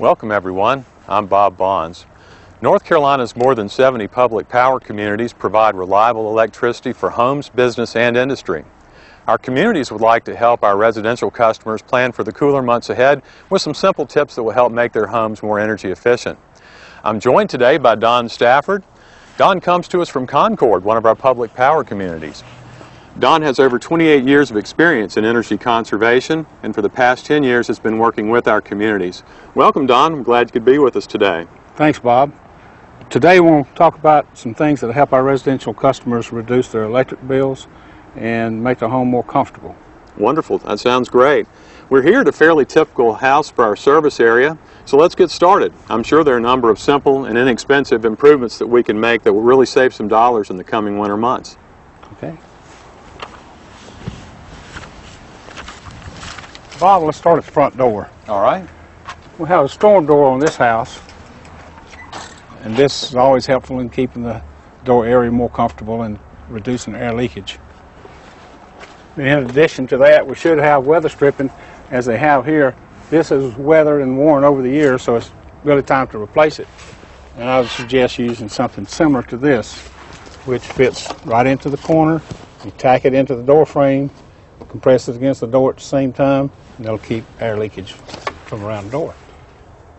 Welcome everyone, I'm Bob Bonds. North Carolina's more than 70 public power communities provide reliable electricity for homes, business, and industry. Our communities would like to help our residential customers plan for the cooler months ahead with some simple tips that will help make their homes more energy efficient. I'm joined today by Don Stafford. Don comes to us from Concord, one of our public power communities. Don has over 28 years of experience in energy conservation, and for the past 10 years has been working with our communities. Welcome, Don. I'm glad you could be with us today. Thanks, Bob. Today we'll talk about some things that help our residential customers reduce their electric bills and make their home more comfortable. Wonderful. That sounds great. We're here at a fairly typical house for our service area, so let's get started. I'm sure there are a number of simple and inexpensive improvements that we can make that will really save some dollars in the coming winter months. Okay. Bob, let's start at the front door. All right. We have a storm door on this house, and this is always helpful in keeping the door area more comfortable and reducing air leakage. In addition to that, we should have weather stripping as they have here. This is weathered and worn over the years, so it's really time to replace it. And I would suggest using something similar to this, which fits right into the corner. You tack it into the door frame, compress it against the door at the same time, and that'll keep air leakage from around the door.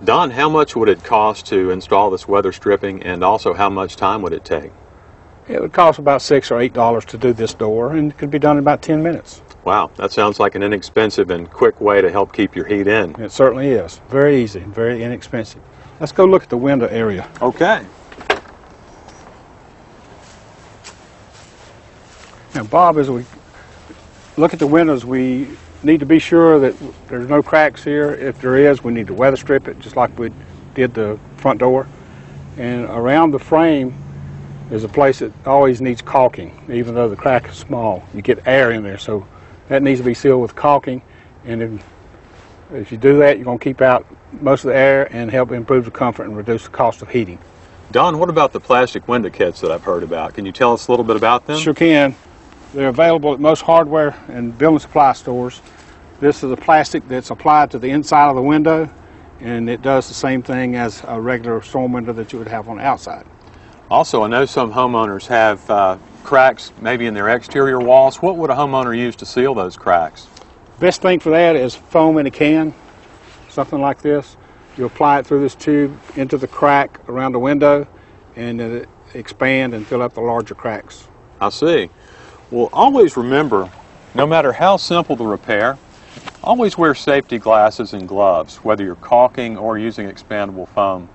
Don, how much would it cost to install this weather stripping, and also how much time would it take? It would cost about $6 or $8 to do this door, and it could be done in about 10 minutes. Wow, that sounds like an inexpensive and quick way to help keep your heat in. It certainly is. Very easy, very inexpensive. Let's go look at the window area. Okay. Now, Bob, as we look at the windows, we need to be sure that there's no cracks here. If there is, we need to weather strip it, just like we did the front door. And around the frame is a place that always needs caulking, even though the crack is small. You get air in there, so that needs to be sealed with caulking. And if you do that, you're going to keep out most of the air and help improve the comfort and reduce the cost of heating. Don, what about the plastic window kits that I've heard about? Can you tell us a little bit about them? Sure can. They're available at most hardware and building supply stores. This is a plastic that's applied to the inside of the window, and it does the same thing as a regular storm window that you would have on the outside. Also, I know some homeowners have cracks maybe in their exterior walls. What would a homeowner use to seal those cracks? Best thing for that is foam in a can, something like this. You apply it through this tube into the crack around the window, and it expand and fill up the larger cracks. I see. Well, always remember, no matter how simple the repair, always wear safety glasses and gloves, whether you're caulking or using expandable foam.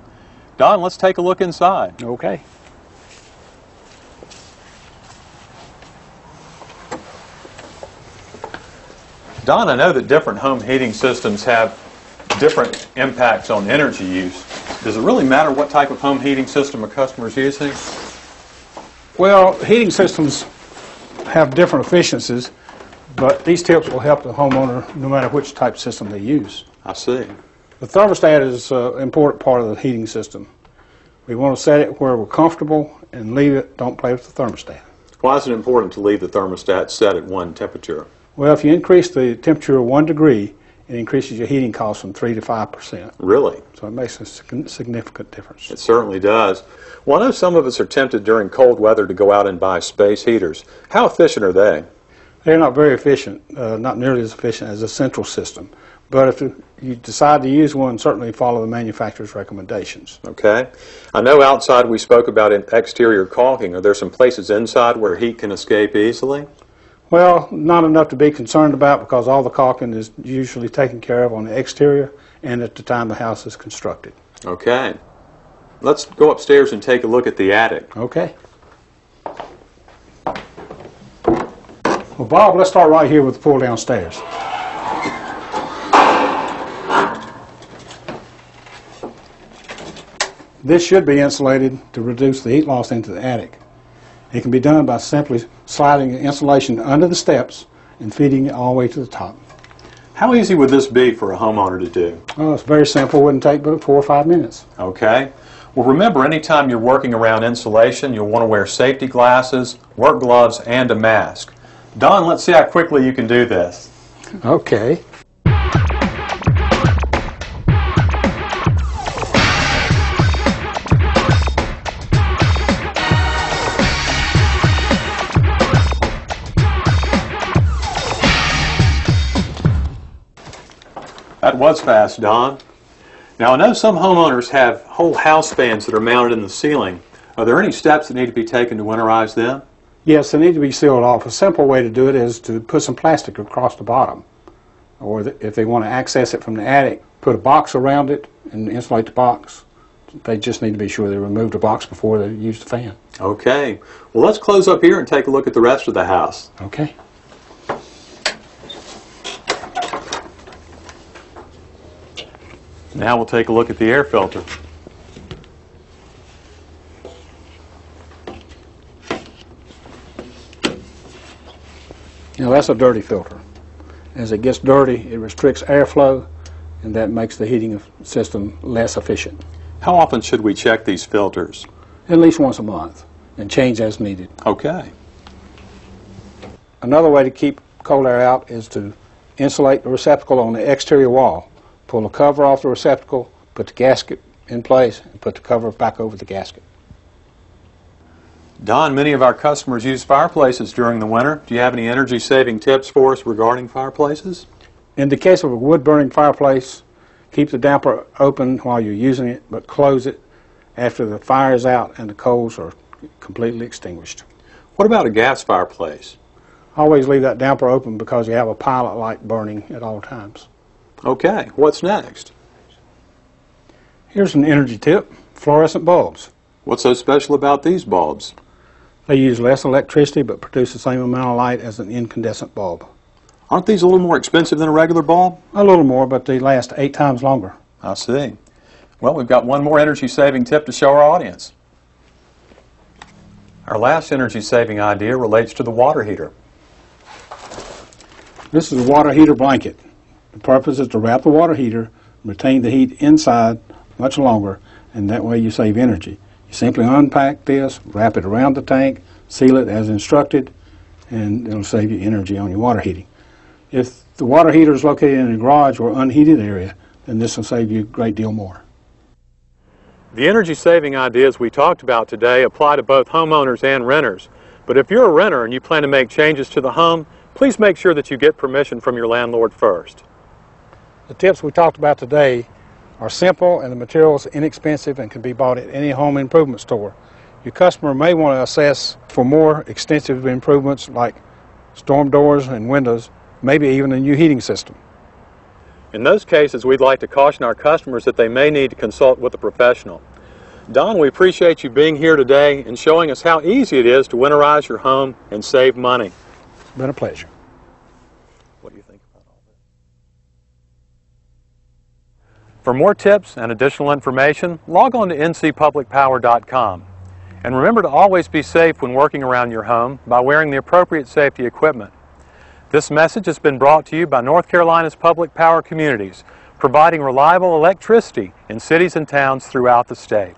Don, let's take a look inside. Okay. Don, I know that different home heating systems have different impacts on energy use. Does it really matter what type of home heating system a customer is using? Well, heating systems have different efficiencies, but these tips will help the homeowner no matter which type of system they use. I see. The thermostat is an important part of the heating system. We want to set it where we're comfortable and leave it, don't play with the thermostat. Why is it important to leave the thermostat set at one temperature? Well, if you increase the temperature 1 degree, it increases your heating costs from 3 to 5%. Really? So it makes a significant difference. It certainly does. Well, I know some of us are tempted during cold weather to go out and buy space heaters. How efficient are they? They're not very efficient, not nearly as efficient as a central system. But if you decide to use one, certainly follow the manufacturer's recommendations. Okay. I know outside we spoke about exterior caulking. Are there some places inside where heat can escape easily? Well, not enough to be concerned about, because all the caulking is usually taken care of on the exterior and at the time the house is constructed. Okay. Let's go upstairs and take a look at the attic. Okay. Well, Bob, let's start right here with the pull downstairs. This should be insulated to reduce the heat loss into the attic. It can be done by simply sliding the insulation under the steps and feeding it all the way to the top. How easy would this be for a homeowner to do? Oh, it's very simple. It wouldn't take but 4 or 5 minutes. Okay. Well, remember, anytime you're working around insulation, you'll want to wear safety glasses, work gloves, and a mask. Don, let's see how quickly you can do this. Okay. was fast, Don. Now, I know some homeowners have whole house fans that are mounted in the ceiling. Are there any steps that need to be taken to winterize them? Yes, they need to be sealed off. A simple way to do it is to put some plastic across the bottom. Or if they want to access it from the attic, put a box around it and insulate the box. They just need to be sure they remove the box before they use the fan. Okay. Well, let's close up here and take a look at the rest of the house. Okay. Now we'll take a look at the air filter. Now that's a dirty filter. As it gets dirty, it restricts airflow, and that makes the heating system less efficient. How often should we check these filters? At least once a month, and change as needed. Okay. Another way to keep cold air out is to insulate the receptacle on the exterior wall. Pull the cover off the receptacle, put the gasket in place, and put the cover back over the gasket. Don, many of our customers use fireplaces during the winter. Do you have any energy-saving tips for us regarding fireplaces? In the case of a wood-burning fireplace, keep the damper open while you're using it, but close it after the fire is out and the coals are completely extinguished. What about a gas fireplace? Always leave that damper open because you have a pilot light burning at all times. Okay, what's next? Here's an energy tip: fluorescent bulbs. What's so special about these bulbs? They use less electricity but produce the same amount of light as an incandescent bulb. Aren't these a little more expensive than a regular bulb? A little more, but they last 8 times longer. I see. Well, we've got one more energy-saving tip to show our audience. Our last energy-saving idea relates to the water heater. This is a water heater blanket. The purpose is to wrap the water heater and retain the heat inside much longer, and that way you save energy. You simply unpack this, wrap it around the tank, seal it as instructed, and it'll save you energy on your water heating. If the water heater is located in a garage or unheated area, then this will save you a great deal more. The energy-saving ideas we talked about today apply to both homeowners and renters. But if you're a renter and you plan to make changes to the home, please make sure that you get permission from your landlord first. The tips we talked about today are simple and the materials inexpensive and can be bought at any home improvement store. Your customer may want to assess for more extensive improvements like storm doors and windows, maybe even a new heating system. In those cases, we'd like to caution our customers that they may need to consult with a professional. Don, we appreciate you being here today and showing us how easy it is to winterize your home and save money. It's been a pleasure. What do you think about all this? For more tips and additional information, log on to ncpublicpower.com. And remember to always be safe when working around your home by wearing the appropriate safety equipment. This message has been brought to you by North Carolina's public power communities, providing reliable electricity in cities and towns throughout the state.